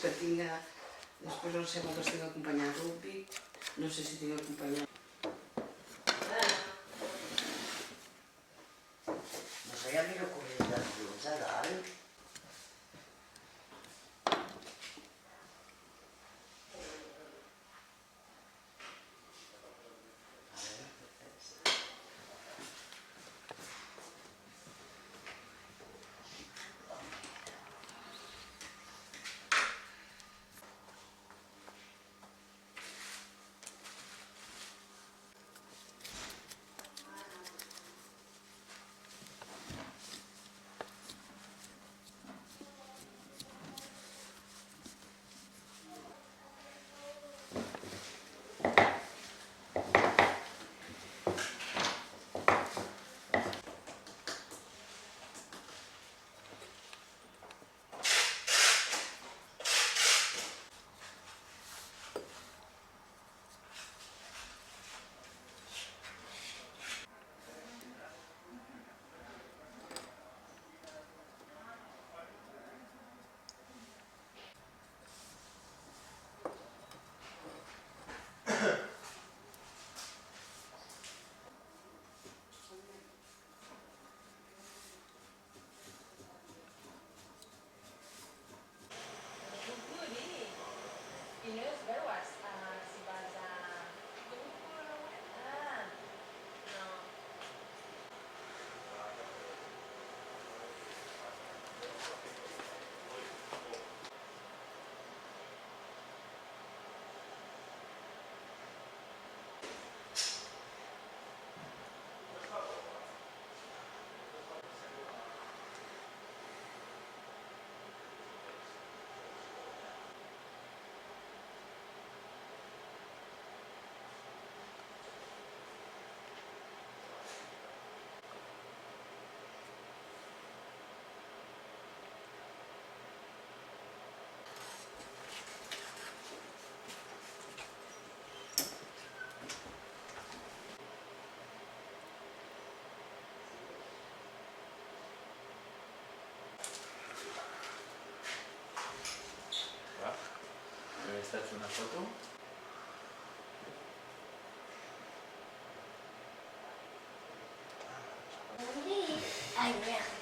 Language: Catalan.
que tinga... Després no sé quantes tinc acompanyat. Rugby, no sé si tinc acompanyat. No sé, ja miro corrents dels llums a dalt. I no es veu si vas a... Ah, no. Esta es una foto. Ai, mira.